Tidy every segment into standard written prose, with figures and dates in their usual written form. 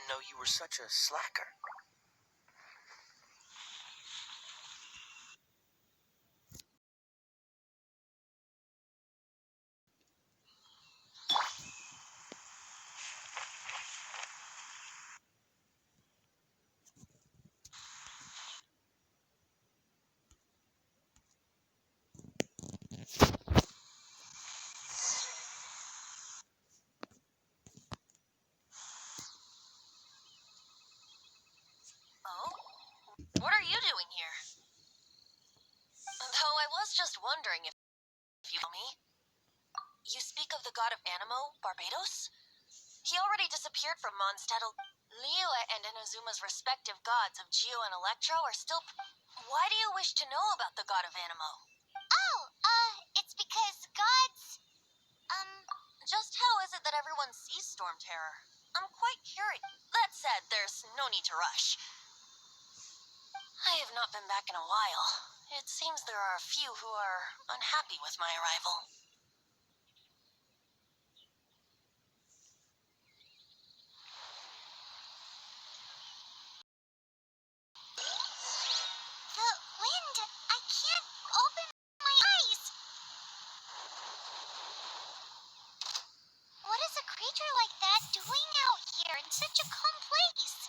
didn't know you were such a slacker. Oh? What are you doing here? Though I was just wondering if you know me. You speak of the god of Animo, Barbados? He already disappeared from Mondstadt. Liyue and Inazuma's respective gods of Geo and Electro are still... Why do you wish to know about the god of Animo? Oh, it's because gods, Just how is it that everyone sees Storm Terror? I'm quite curious. That said, there's no need to rush. I have not been back in a while. It seems there are a few who are unhappy with my arrival. the wind, I can't open my eyes. What is a creature like that doing out here in such a calm place?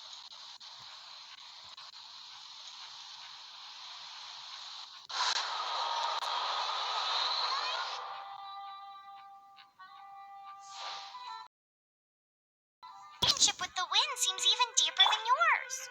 Relationship with the wind seems even deeper than yours.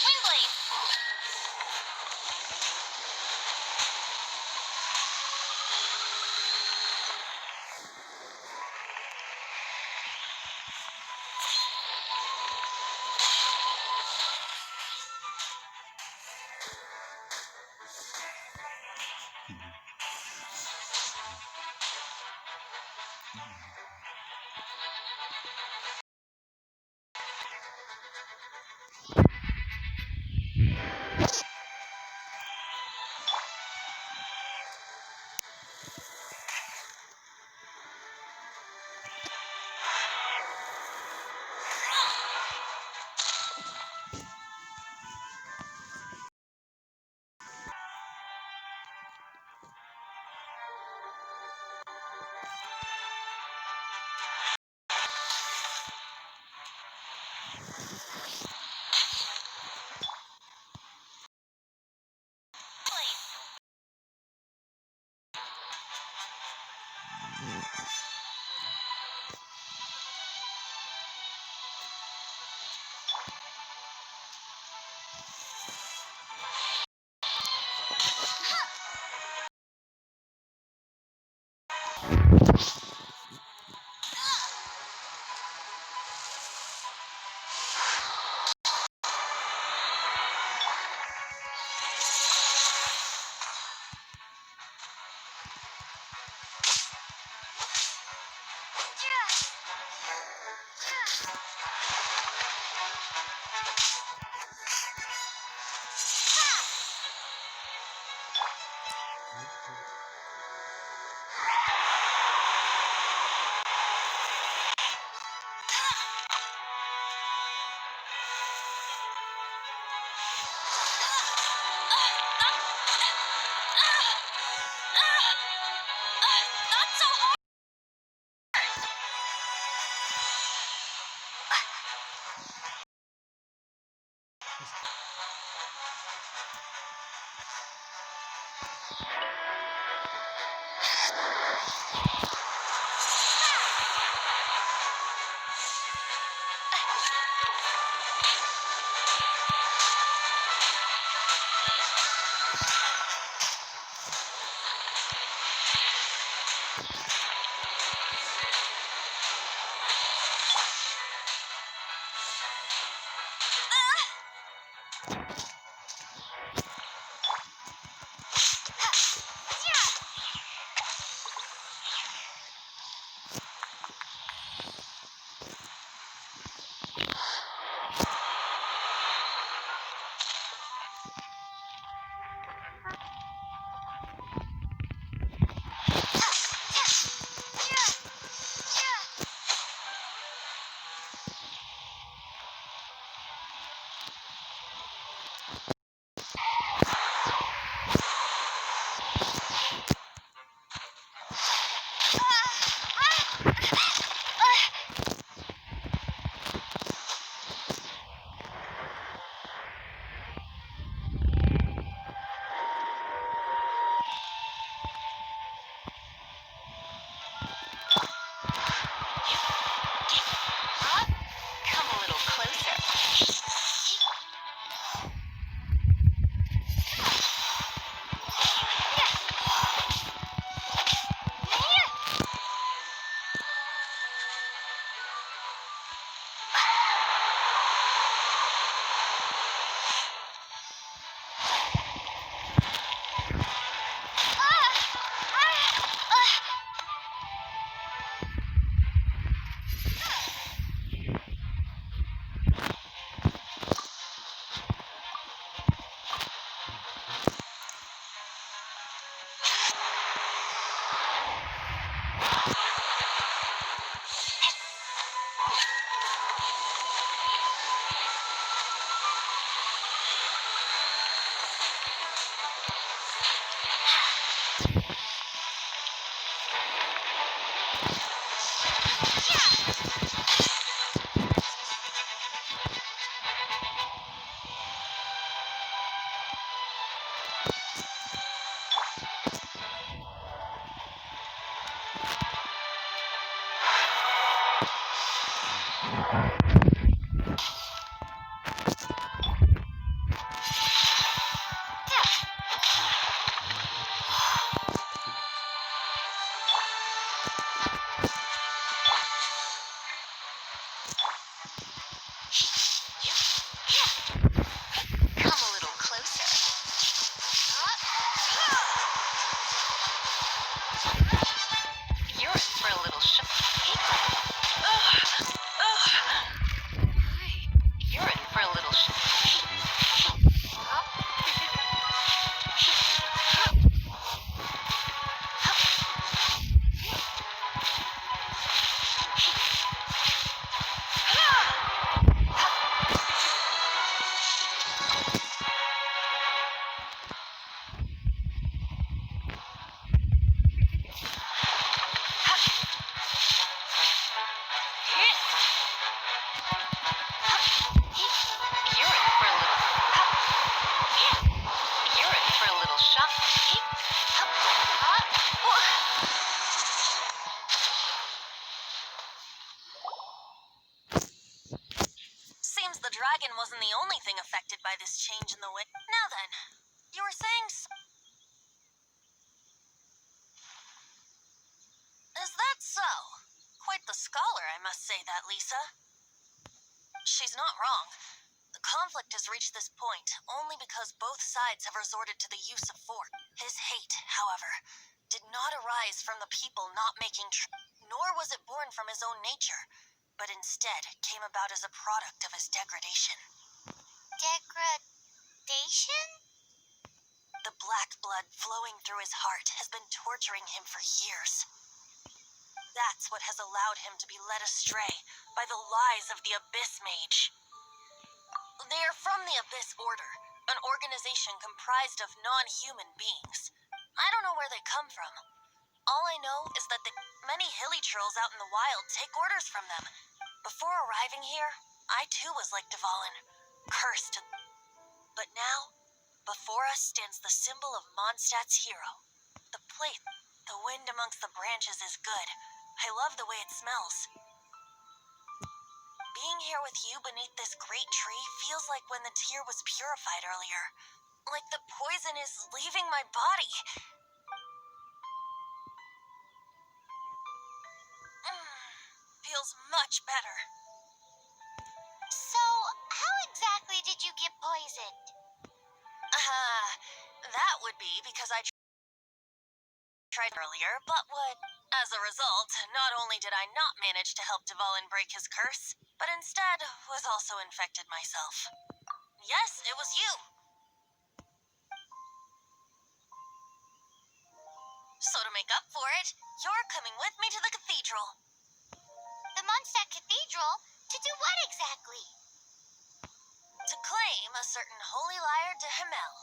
Windblade! Come a little closer. Come a little closer. You're in for a little shock. You're in for a little shock. Seems the dragon wasn't the only thing affected by this change in the wind. Now then, you were saying Is that so? Quite the scholar, I must say that, Lisa. She's not wrong. The conflict has reached this point only because both sides have resorted to the use of force. His hate, however, did not arise from the people not making nor was it born from his own nature, but instead came about as a product of his degradation. Degradation? The black blood flowing through his heart has been torturing him for years. That's what has allowed him to be led astray by the lies of the Abyss Mage. They are from the Abyss Order, an organization comprised of non-human beings. I don't know where they come from. All I know is that the many hilly trolls out in the wild take orders from them. Before arriving here, I too was like Dvalin, cursed. But now, before us stands the symbol of Mondstadt's hero, the plate, The wind amongst the branches is good. I love the way it smells. Being here with you beneath this great tree feels like when the tear was purified earlier. Like the poison is leaving my body. Feels much better. So, how exactly did you get poisoned? That would be because I tried earlier, but what? As a result, not only did I not manage to help Dvalin break his curse, but instead was also infected myself. Yes, it was you. So to make up for it, you're coming with me to the cathedral. The Mondstadt Cathedral? To do what exactly? To claim a certain holy lyre de Himmel.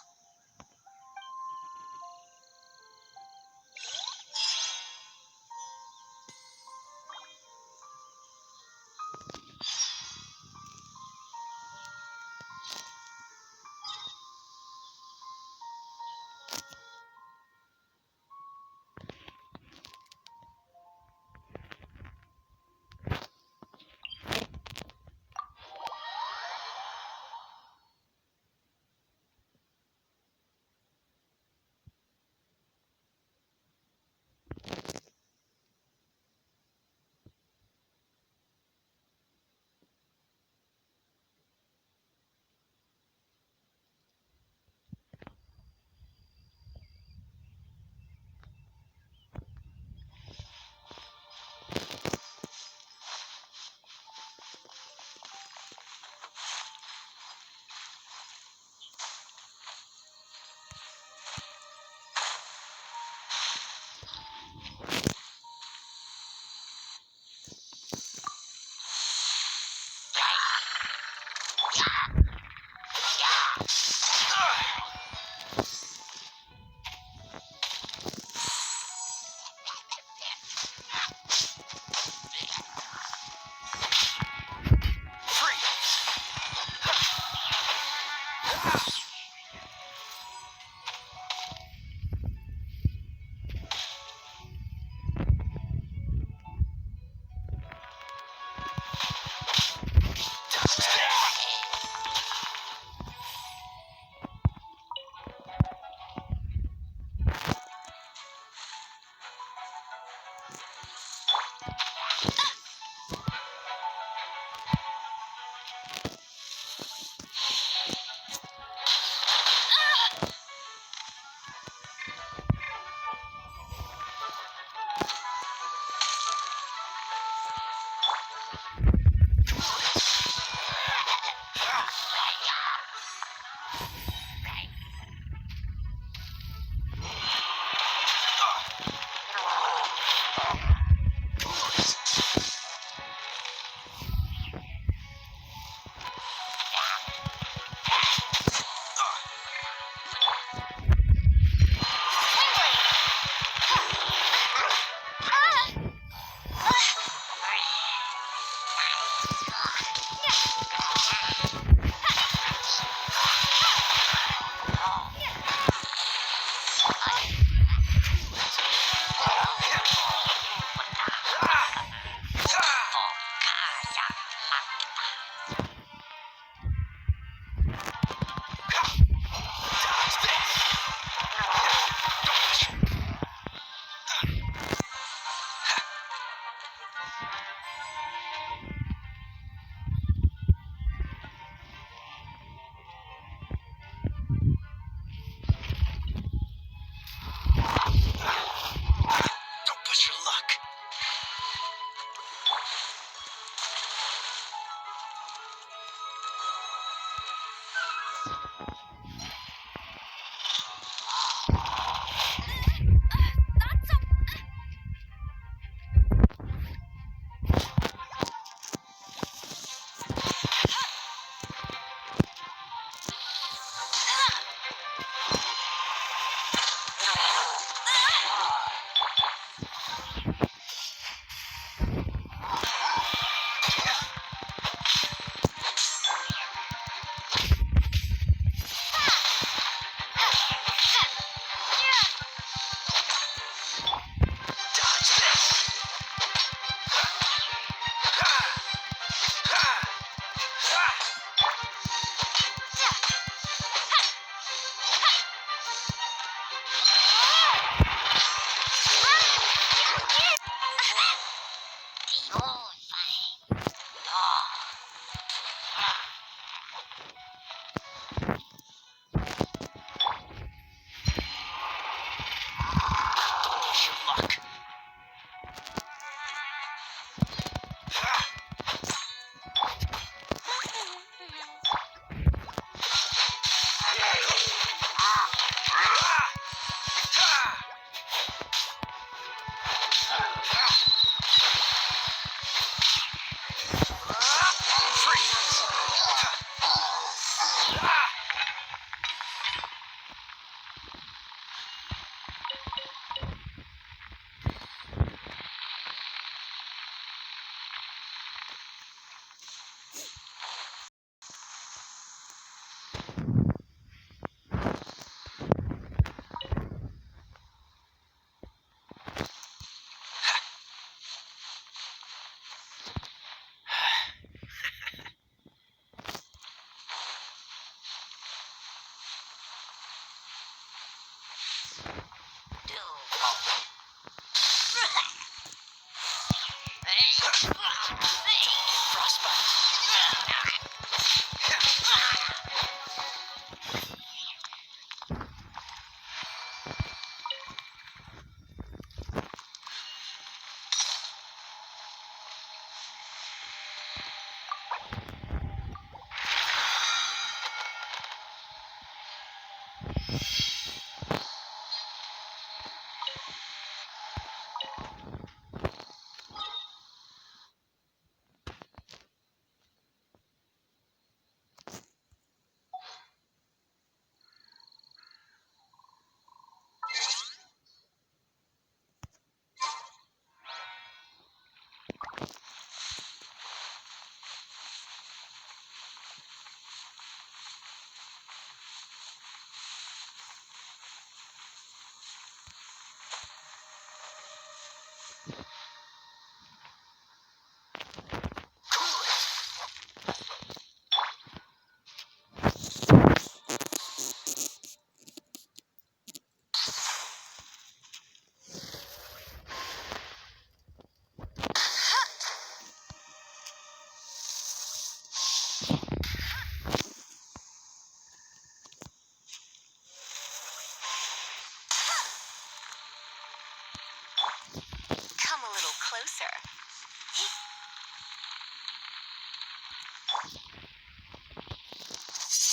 closer.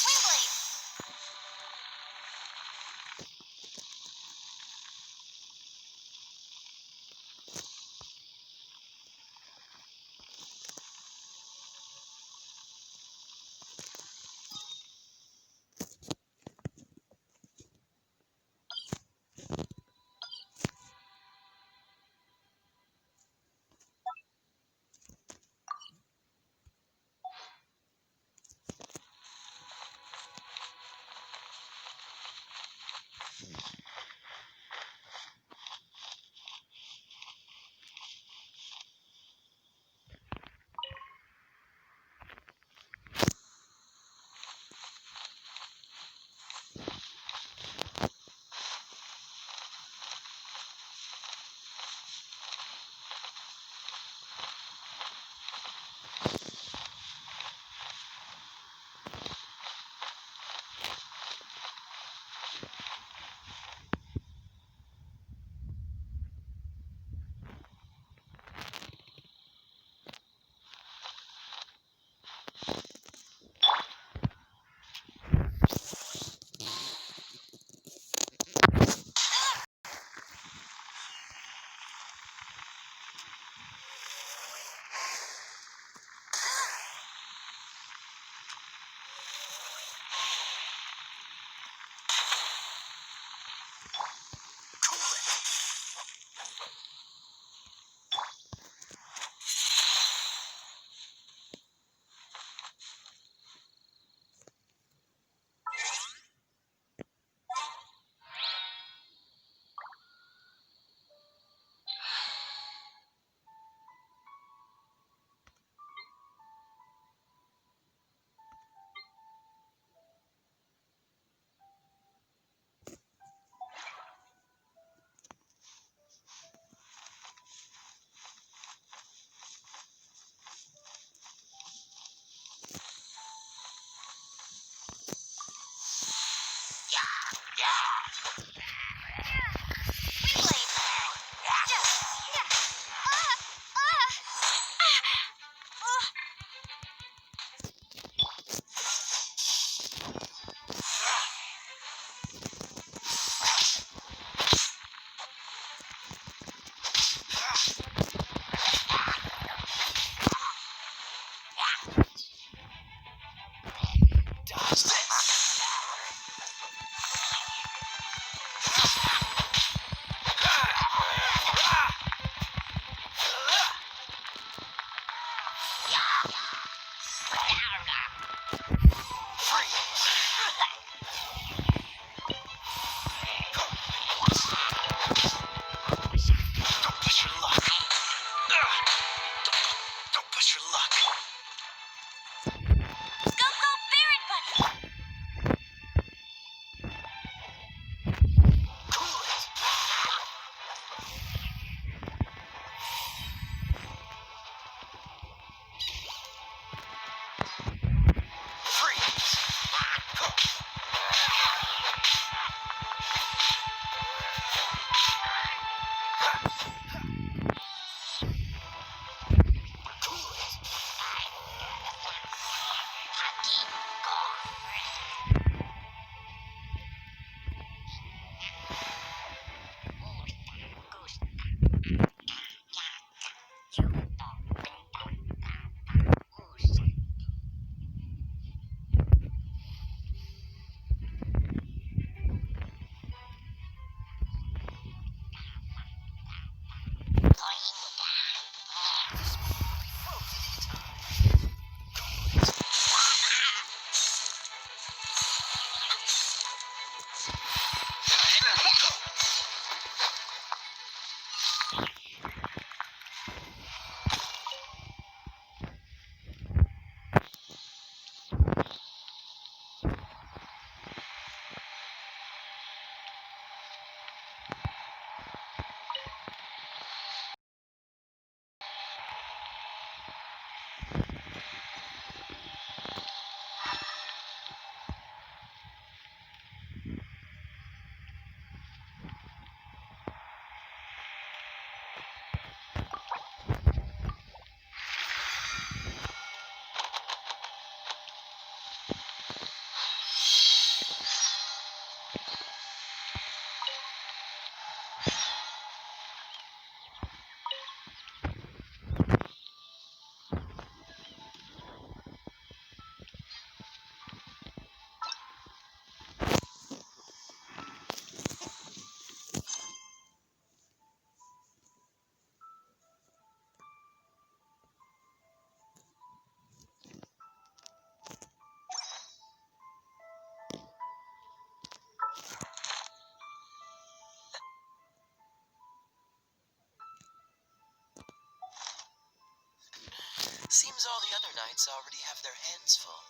Windblade! Seems all the other knights already have their hands full.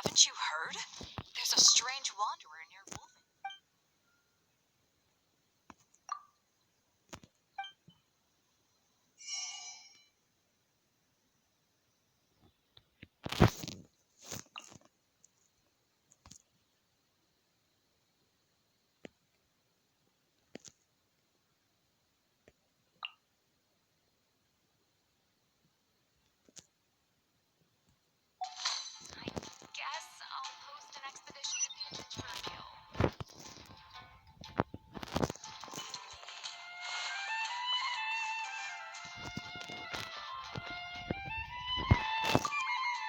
Haven't you heard? There's a strange wanderer near Wolf. I guess I'll post an expedition at the Adventurer Guild.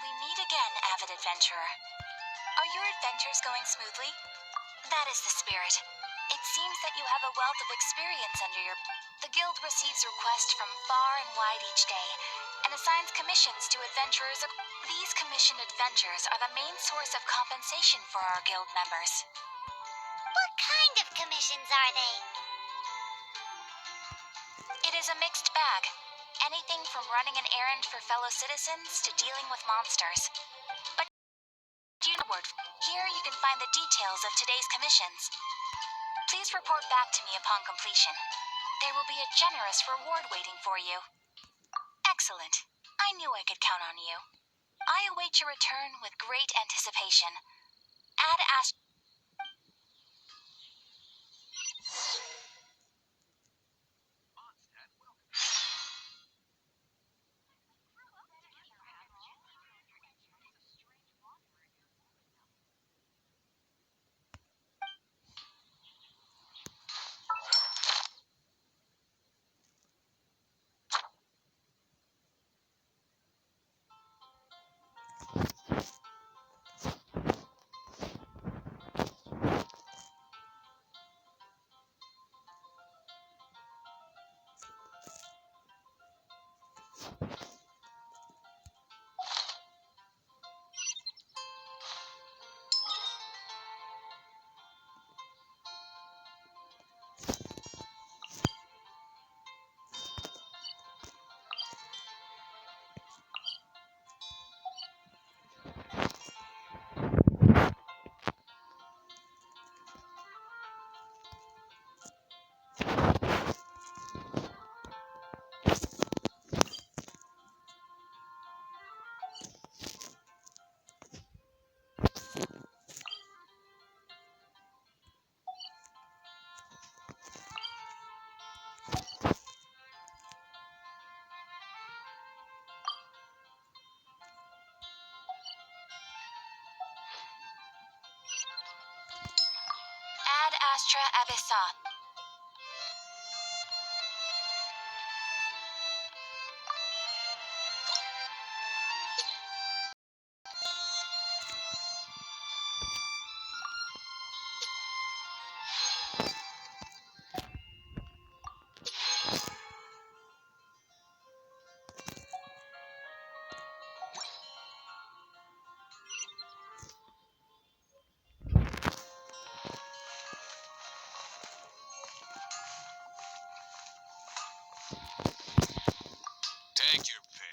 We meet again, avid adventurer. Are your adventures going smoothly? That is the spirit. It seems that you have a wealth of experience under your... The guild receives requests from far and wide each day, and assigns commissions to adventurers. These commissioned adventures are the main source of compensation for our guild members. What kind of commissions are they? It is a mixed bag. Anything from running an errand for fellow citizens to dealing with monsters. But you know word. Here you can find the details of today's commissions. Please report back to me upon completion. There will be a generous reward waiting for you. Excellent. I knew I could count on you. I await your return with great anticipation. Ad Ast... Ad Astra Abyssat. Take your pick.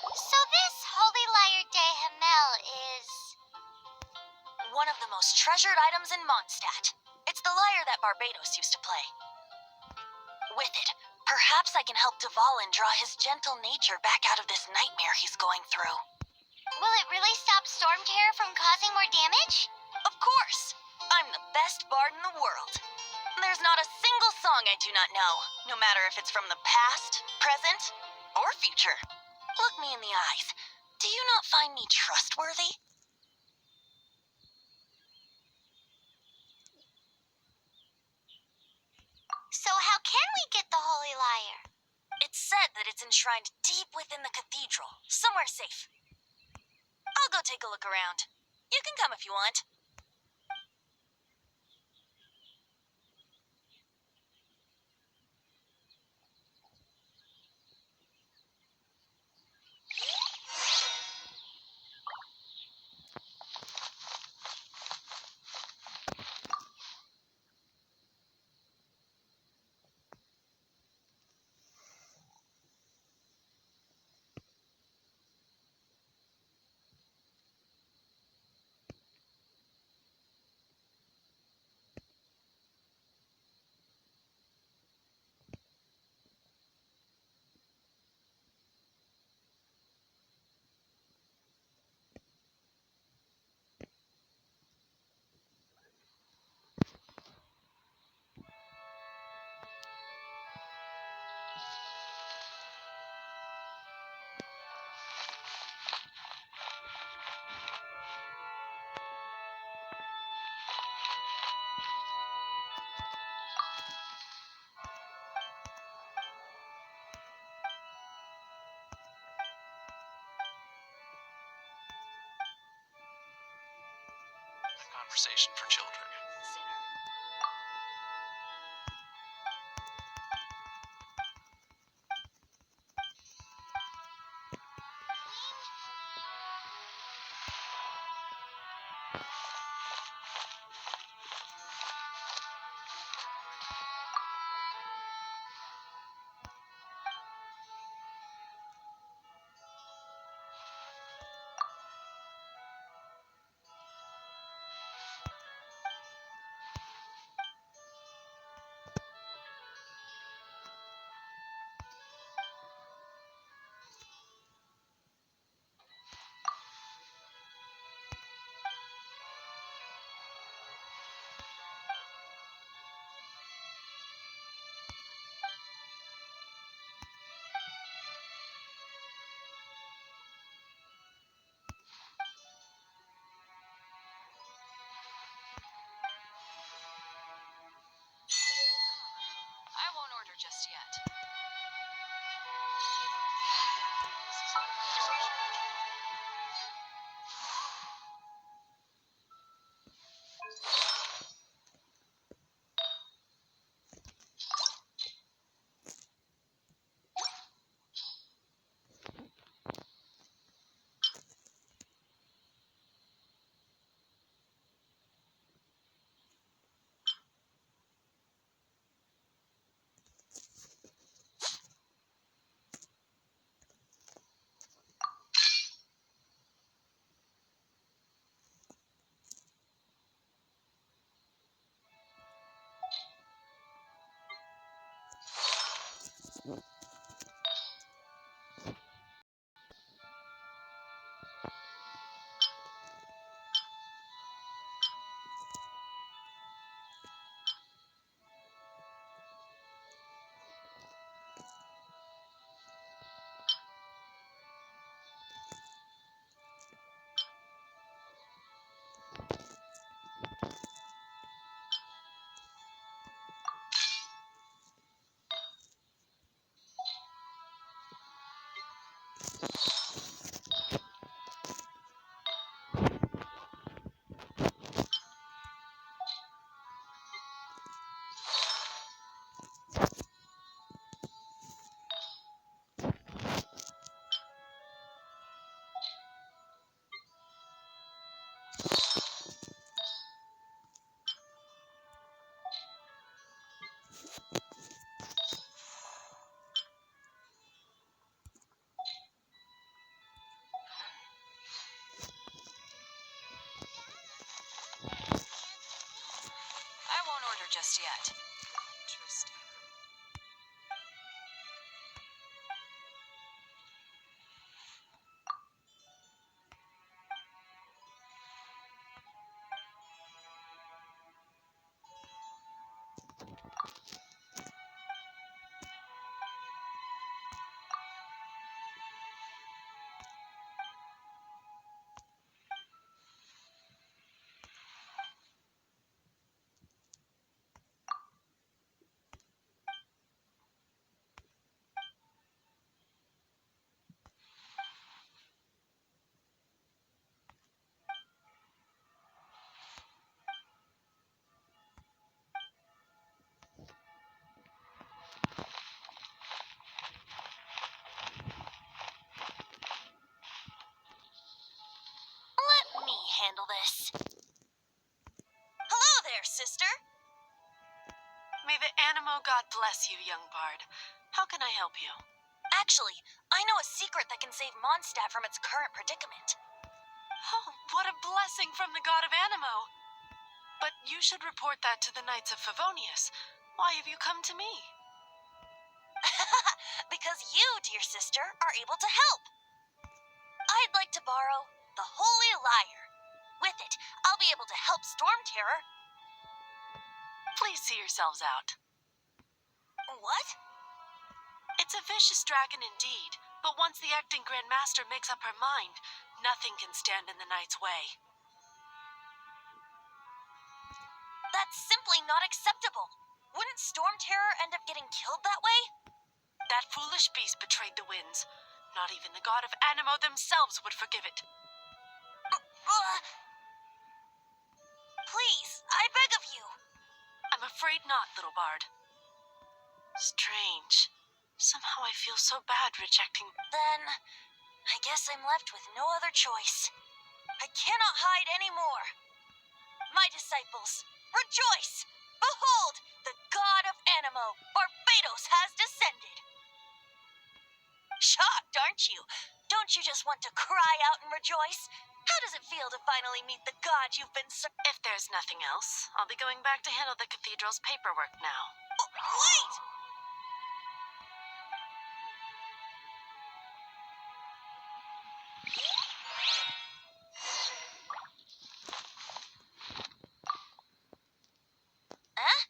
So this Holy Liar de Himmel is... One of the most treasured items in Mondstadt. It's the lyre that Barbados used to play. With it, perhaps I can help Dvalin draw his gentle nature back out of this nightmare he's going through. Will it really stop Storm Terror from causing more damage? Of course! I'm the best bard in the world. There's not a single song I do not know, no matter if it's from the past, present, or future. Look me in the eyes. Do you not find me trustworthy? So how can we get the Holy Liar? It's said that it's enshrined deep within the cathedral, somewhere safe. I'll go take a look around. You can come if you want. conversation for children. I won't order just yet. I won't order just yet. Interesting. Let me handle this. Hello there, sister. May the Animo God bless you, young bard. How can I help you? Actually, I know a secret that can save Mondstadt from its current predicament. Oh, what a blessing from the God of Animo! But you should report that to the Knights of Favonius. Why have you come to me? Because you, dear sister, are able to help. I'd like to borrow the Holy Lyre. With it, I'll be able to help Storm Terror. Please see yourselves out. What? It's a vicious dragon indeed, but once the acting Grand Master makes up her mind, nothing can stand in the Knight's way. That's simply not acceptable. Wouldn't Storm Terror end up getting killed that way? That foolish beast betrayed the winds. Not even the God of Animo themselves would forgive it. Please, I beg of you. I'm afraid not, little bard. Strange. Somehow I feel so bad rejecting... Then, I guess I'm left with no other choice. I cannot hide anymore. My disciples, rejoice! Behold, the god of Animo, Barbados, has descended. Shocked, aren't you? Don't you just want to cry out and rejoice? How does it feel to finally meet the god you've been If there's nothing else, I'll be going back to handle the cathedral's paperwork now. Wait! Huh?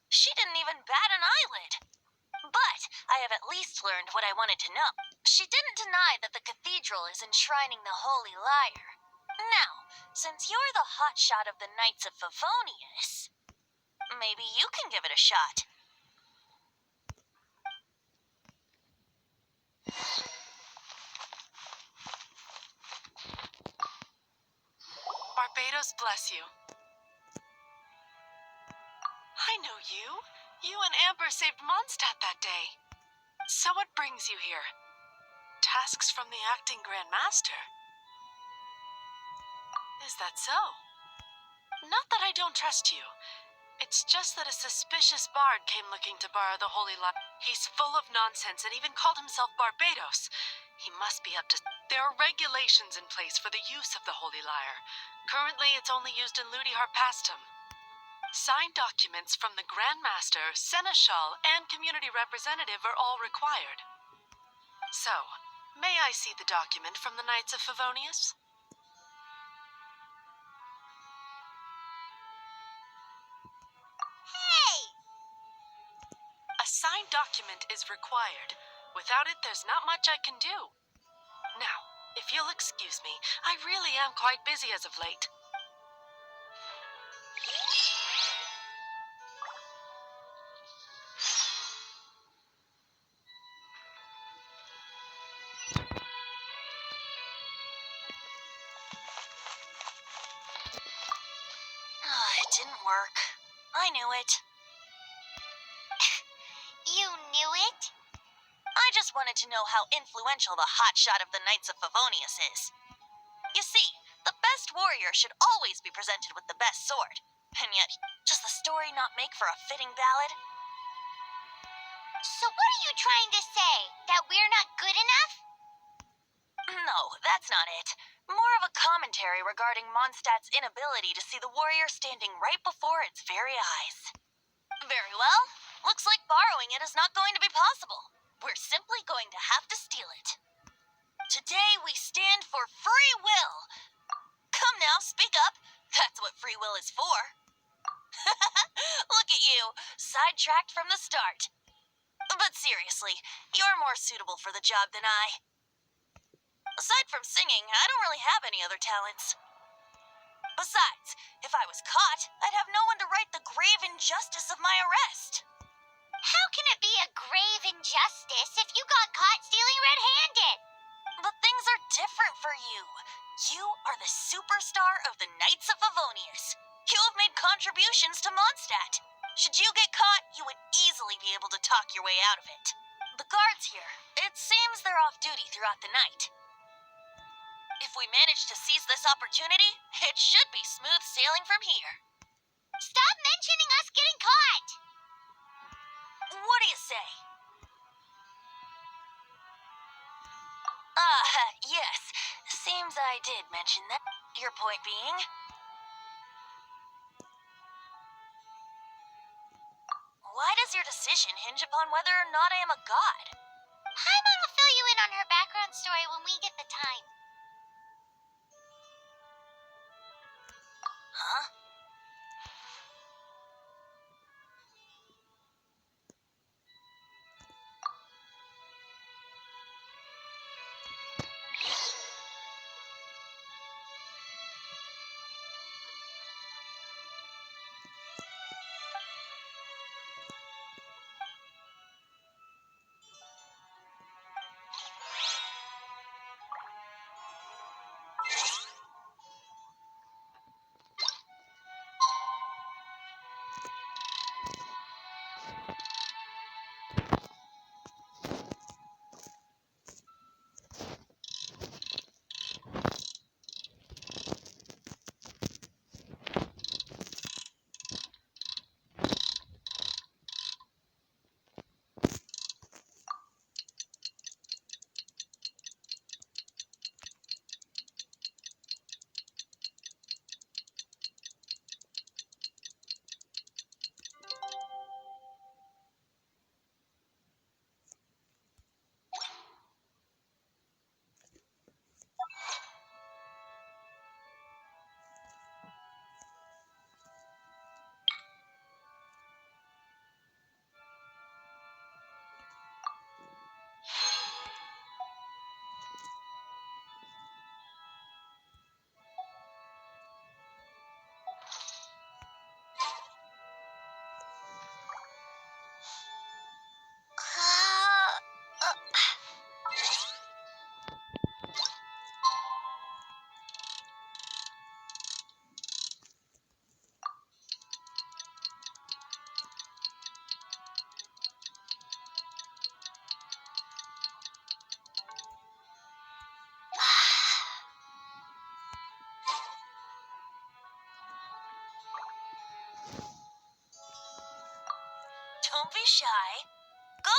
She didn't even bat an eyelid. But I have at least learned what I wanted to know. She didn't deny that the cathedral is enshrining the Holy Lyre. Now, since you're the hotshot of the Knights of Favonius, maybe you can give it a shot. Barbados bless you. I know you. You and Amber saved Mondstadt that day. So what brings you here? Tasks from the acting Grand Master? Is that so? Not that I don't trust you. It's just that a suspicious bard came looking to borrow the Holy Lyre. He's full of nonsense and even called himself Barbados. He must be up to... There are regulations in place for the use of the Holy Lyre. Currently, it's only used in Ludi Harpastum. Signed documents from the Grand Master, Seneschal, and Community Representative are all required. So, may I see the document from the Knights of Favonius? Hey! A signed document is required. Without it, there's not much I can do. Now, if you'll excuse me, I really am quite busy as of late. It didn't work. I knew it. You knew it? I just wanted to know how influential the hotshot of the Knights of Favonius is. You see, the best warrior should always be presented with the best sword. And yet, does the story not make for a fitting ballad? So what are you trying to say? That we're not good enough? No, that's not it. More of a commentary regarding Mondstadt's inability to see the warrior standing right before its very eyes. Very well. Looks like borrowing it is not going to be possible. We're simply going to have to steal it. Today we stand for free will. Come now, speak up. That's what free will is for. Look at you, sidetracked from the start. But seriously, you're more suitable for the job than I. Aside from singing, I don't really have any other talents. Besides, if I was caught, I'd have no one to right the grave injustice of my arrest. How can it be a grave injustice if you got caught stealing red-handed? But things are different for you. You are the superstar of the Knights of Favonius. You have made contributions to Mondstadt. Should you get caught, you would easily be able to talk your way out of it. The guards here, it seems they're off duty throughout the night. If we manage to seize this opportunity, it should be smooth sailing from here. Stop mentioning us getting caught! What do you say? Yes. Seems I did mention that. Your point being? Why does your decision hinge upon whether or not I am a god? Paimon will fill you in on her background story when we get the time. Huh? be shy. Go!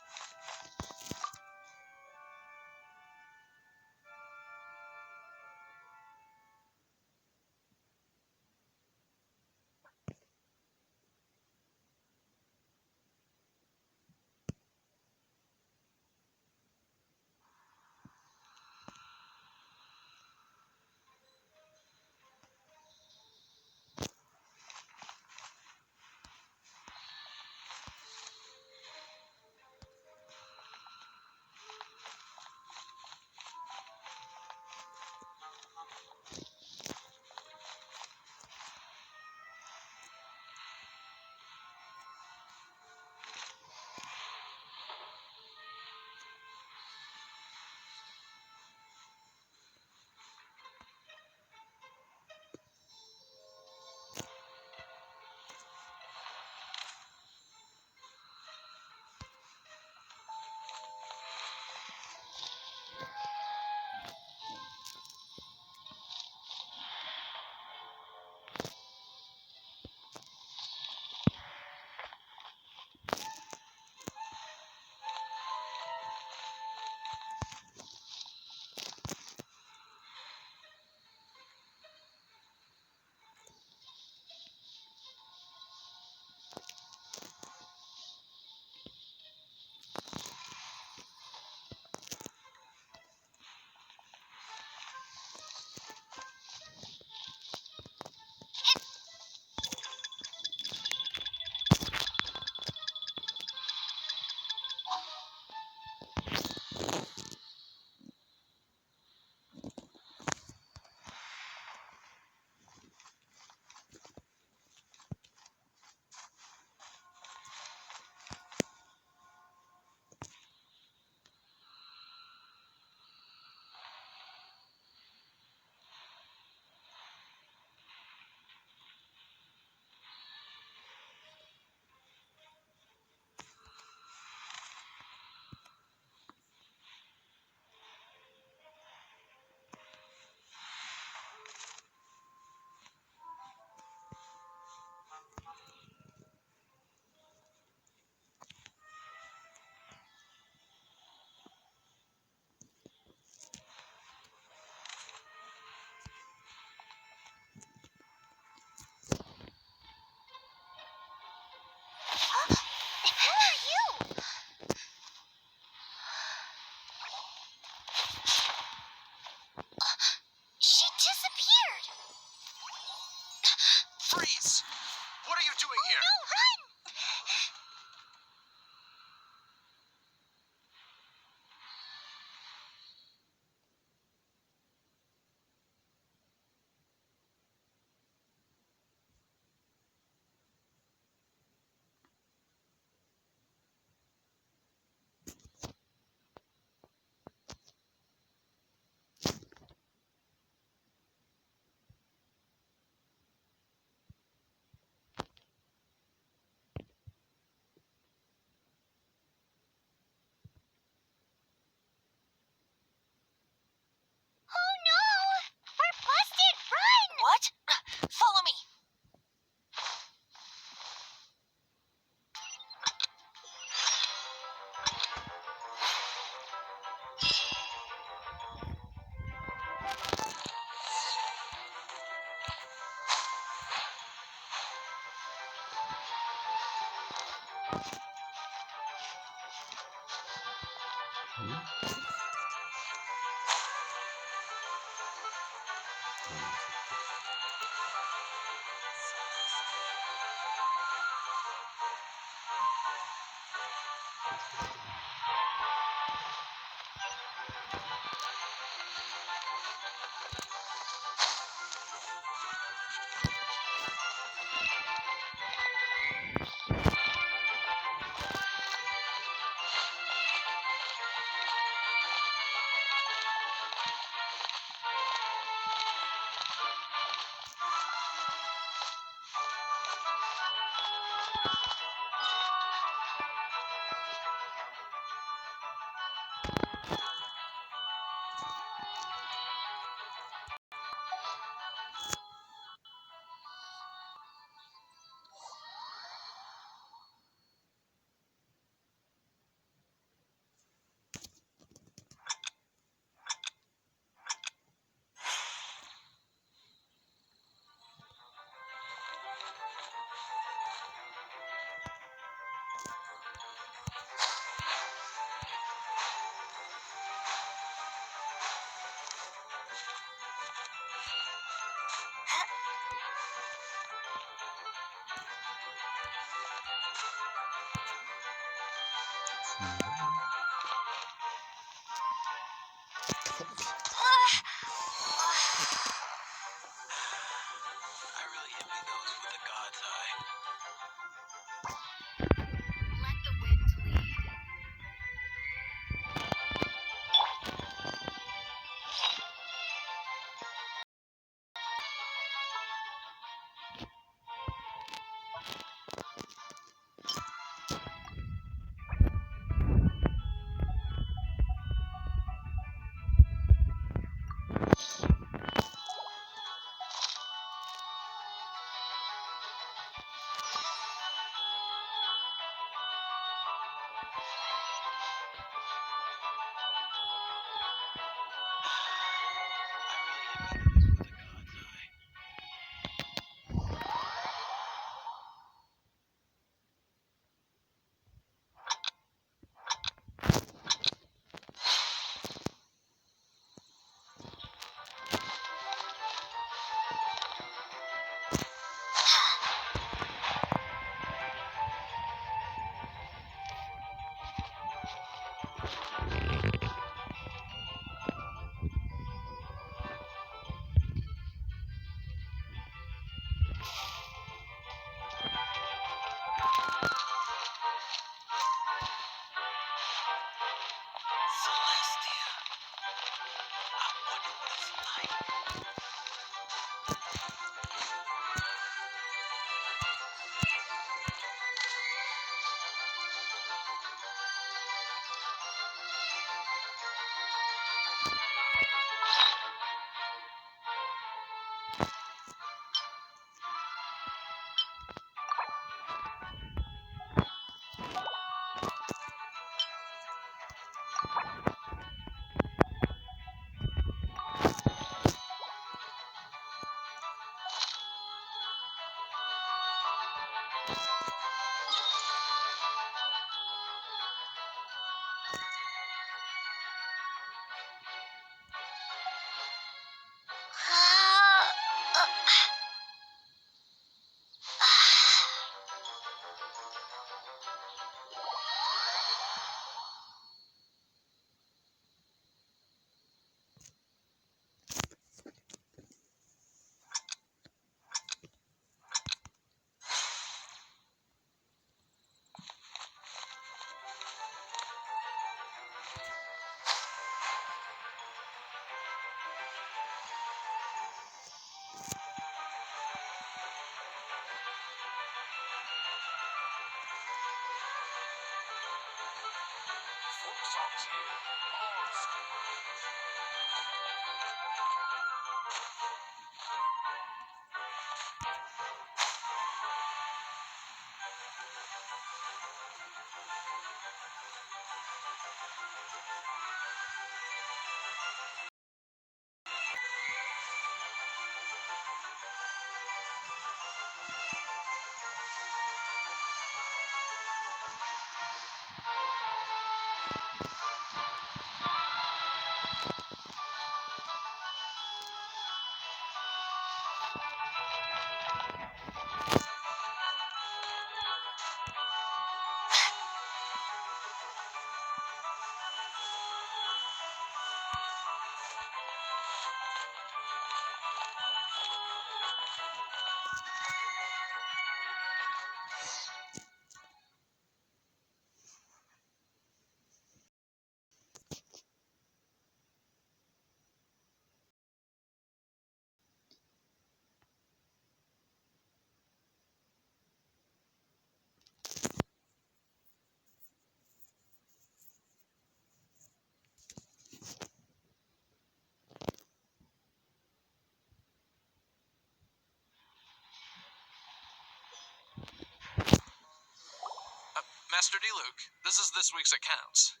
Master D-Luke, this is this week's accounts.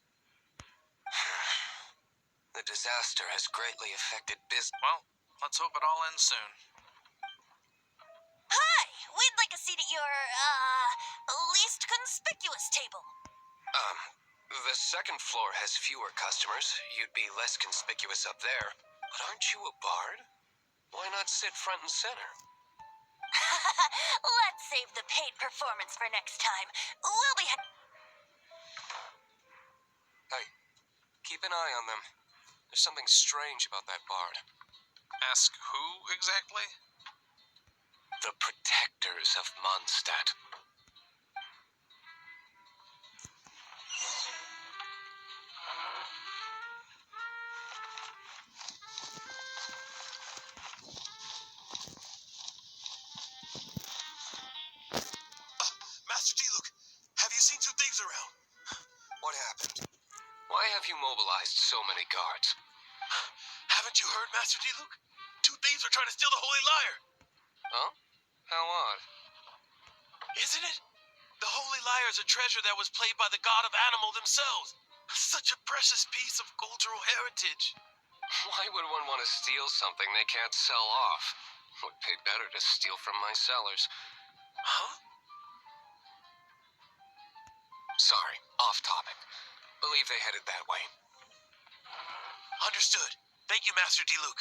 The disaster has greatly affected business. Well, let's hope it all ends soon. Hi! We'd like a seat at your, least conspicuous table. The second floor has fewer customers. You'd be less conspicuous up there. But aren't you a bard? Why not sit front and center? Let's save the paid performance for next time. We'll be... Hey, keep an eye on them. There's something strange about that bard. Ask who exactly? The protectors of Mondstadt. Master D-Luke, have you seen two thieves around? What happened? Why have you mobilized so many guards? Haven't you heard, Master D-Luke? Two thieves are trying to steal the Holy Lyre. Huh? How odd. Isn't it? The Holy Lyre is a treasure that was played by the god of animal themselves. Such a precious piece of cultural heritage. Why would one want to steal something they can't sell off? Would pay better to steal from my sellers. Huh? Sorry, off topic. Believe they headed that way. Understood. Thank you, Master D-Luke.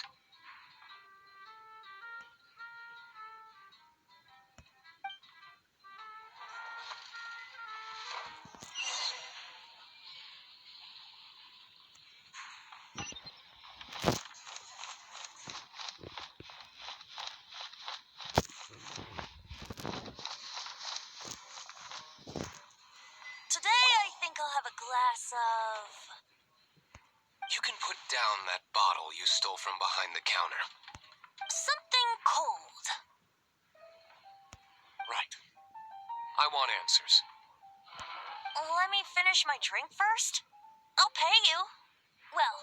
Today I think I'll have a glass of... You can put down that bottle you stole from behind the counter. something cold. Right. I want answers. Let me finish my drink first. I'll pay you. Well,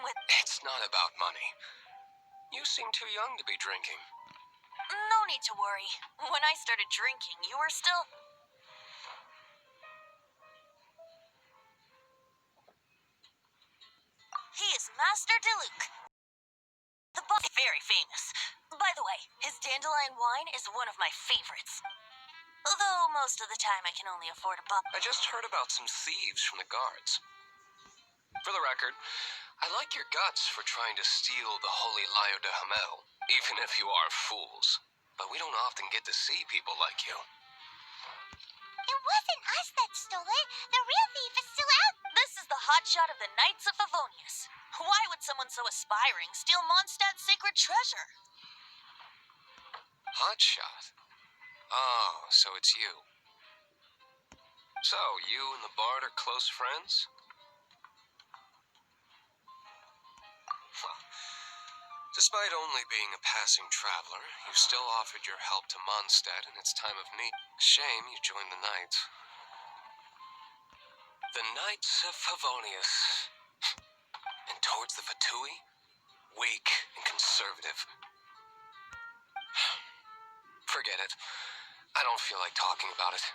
with... It's not about money. You seem too young to be drinking. No need to worry. When I started drinking, you were still... He is Master D-Luke. The boss is very famous. By the way, his dandelion wine is one of my favorites. Although most of the time I can only afford a bottle. I just heard about some thieves from the guards. For the record, I like your guts for trying to steal the Holy Lyre de Hamel, even if you are fools. But we don't often get to see people like you. It wasn't us that stole it. The real thief is still out. This is the hotshot of the Knights of Favonius. Why would someone so aspiring steal Mondstadt's sacred treasure? Hotshot? Oh, so it's you. So, you and the bard are close friends? Well, despite only being a passing traveler, you still offered your help to Mondstadt in its time of need. Shame you joined the Knights. The Knights of Favonius. And towards the Fatui? Weak and conservative. Forget it. I don't feel like talking about it.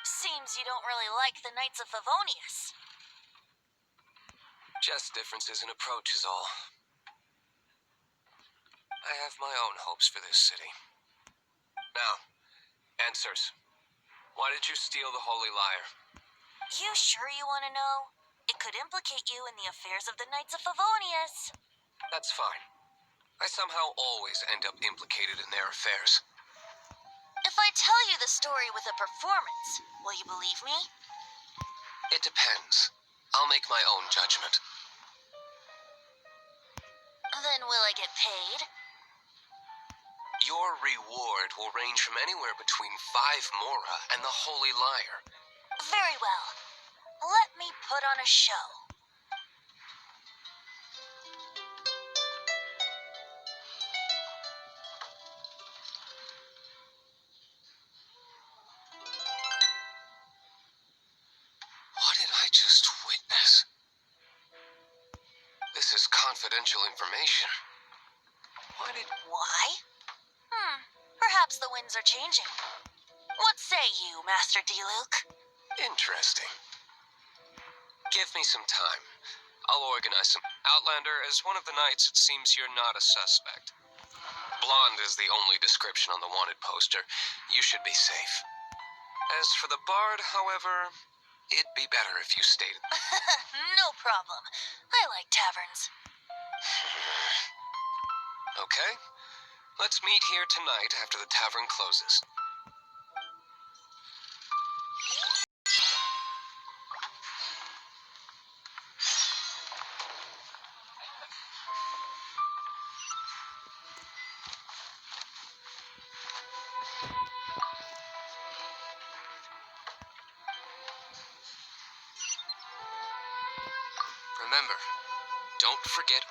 Seems you don't really like the Knights of Favonius. Just differences in approach is all. I have my own hopes for this city. Now, answers. Why did you steal the Holy Lyre? You sure you want to know? It could implicate you in the affairs of the Knights of Favonius. That's fine. I somehow always end up implicated in their affairs. If I tell you the story with a performance, will you believe me? It depends. I'll make my own judgment. Then will I get paid? Your reward will range from anywhere between 5 mora and the Holy Lyre. Very well. Let me put on a show. What did I just witness? This is confidential information. Why did... Why? Perhaps the winds are changing. What say you, Master D-Luke? Interesting. Give me some time. I'll organize some. Outlander, as one of the knights, it seems you're not a suspect. Blonde is the only description on the wanted poster. You should be safe. As for the bard, however, it'd be better if you stayed. No problem. I like taverns. Okay? Let's meet here tonight after the tavern closes. Remember, don't forget.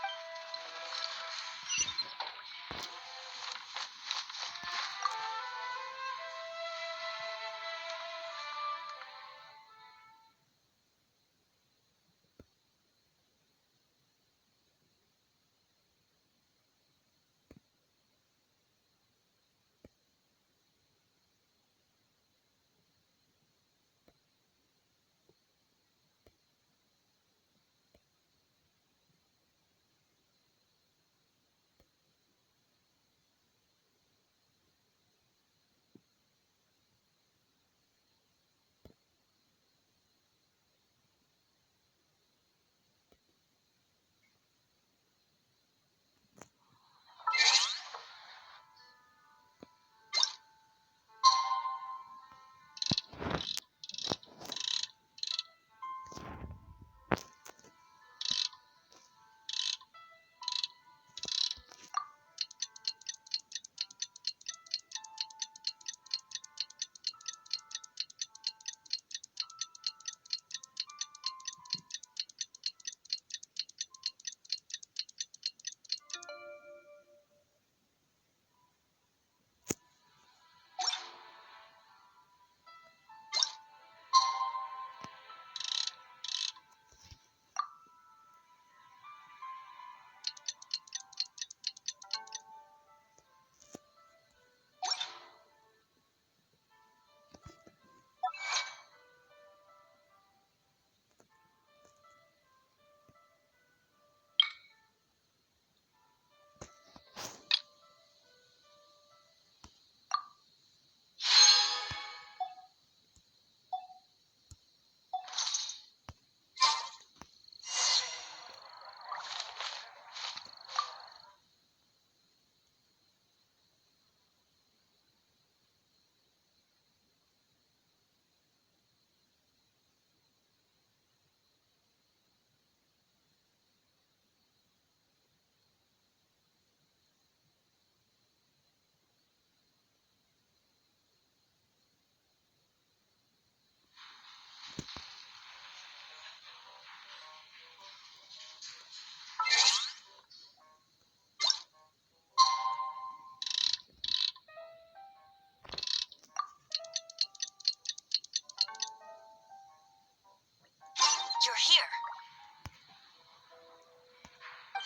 You're here.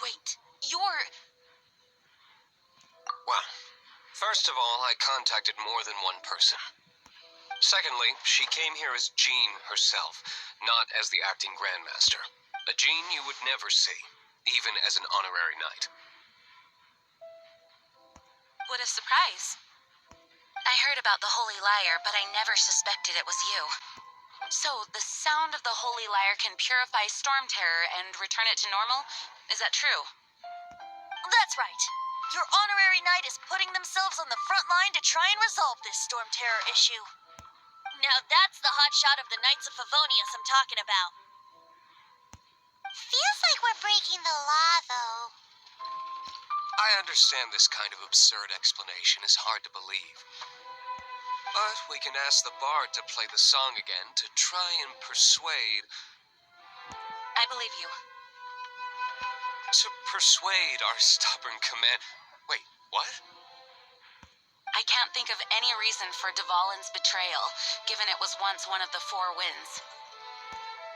Wait, you're... Well, first of all, I contacted more than one person. Secondly, she came here as Jean herself, not as the acting grandmaster. A Jean you would never see, even as an honorary knight. What a surprise. I heard about the Holy Lyre, but I never suspected it was you. So, the sound of the Holy Lyre can purify Storm Terror and return it to normal? Is that true? That's right. Your honorary knight is putting themselves on the front line to try and resolve this Storm Terror issue. Now that's the hotshot of the Knights of Favonius I'm talking about. Feels like we're breaking the law, though. I understand this kind of absurd explanation is hard to believe. But we can ask the bard to play the song again to try and persuade... I believe you. To persuade our stubborn command... Wait, what? I can't think of any reason for Dvalin's betrayal, given it was once one of the Four Winds.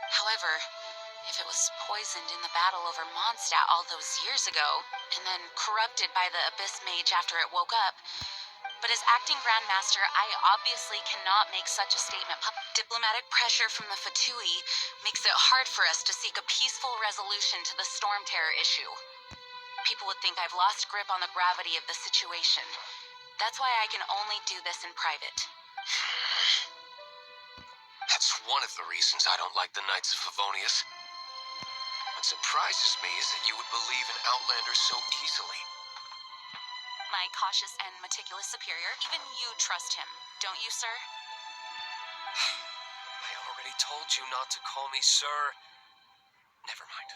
However, if it was poisoned in the battle over Mondstadt all those years ago, and then corrupted by the Abyss Mage after it woke up, but as acting Grandmaster, I obviously cannot make such a statement Diplomatic pressure from the Fatui makes it hard for us to seek a peaceful resolution to the storm terror issue. People would think I've lost grip on the gravity of the situation. That's why I can only do this in private. That's one of the reasons I don't like the Knights of Favonius. What surprises me is that you would believe in Outlanders so easily. My cautious and meticulous superior, even you trust him, don't you, sir? I already told you not to call me sir. Never mind.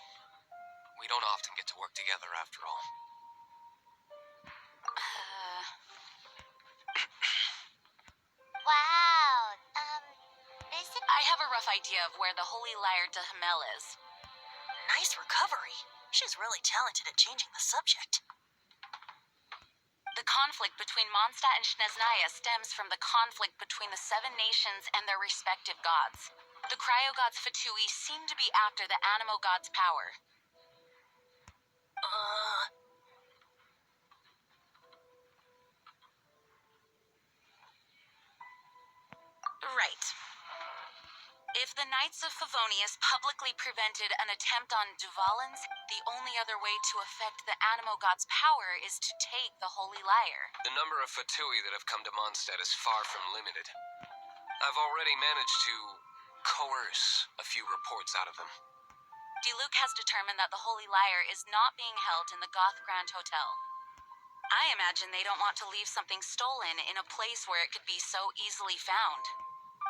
We don't often get to work together after all. Wow, I have a rough idea of where the Holy Lyre de Hamel is. Nice recovery. She's really talented at changing the subject. The conflict between Mondstadt and Snezhnaya stems from the conflict between the 7 nations and their respective gods. The cryo-gods Fatui seem to be after the Animo god's power. Right. If the Knights of Favonius publicly prevented an attempt on Duvalens, the only other way to affect the Animo god's power is to take the Holy Lyre. The number of Fatui that have come to Mondstadt is far from limited. I've already managed to coerce a few reports out of them. Diluc has determined that the Holy Lyre is not being held in the Goth Grand Hotel. I imagine they don't want to leave something stolen in a place where it could be so easily found.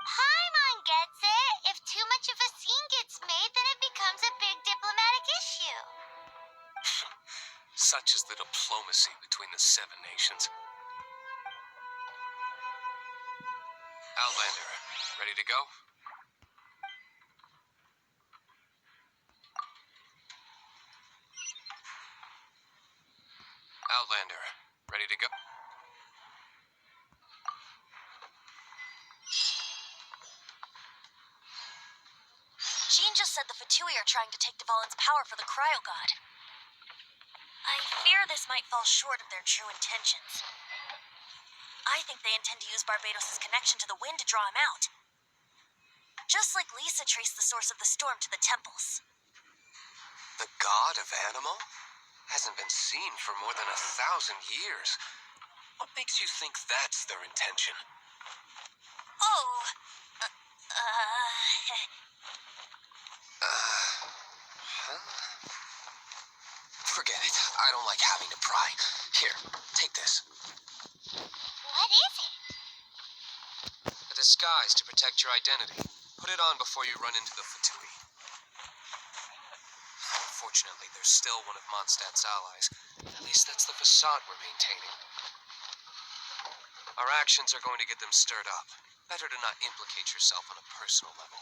Paimon gets it. If too much of a scene gets made, then it becomes a big diplomatic issue. Such is the diplomacy between the 7 nations. Outlander, ready to go? Outlander, ready to go? Jean just said the Fatui are trying to take Dvalin's power for the Cryo God. I fear this might fall short of their true intentions. I think they intend to use Barbados' connection to the wind to draw him out. Just like Lisa traced the source of the storm to the temples. The god of Animo? Hasn't been seen for more than 1,000 years. What makes you think that's their intention? Oh, Forget it. I don't like having to pry. Here, take this. What is it? A disguise to protect your identity. Put it on before you run into the Fatui. Unfortunately, they're still one of Mondstadt's allies. At least that's the facade we're maintaining. Our actions are going to get them stirred up. Better to not implicate yourself on a personal level.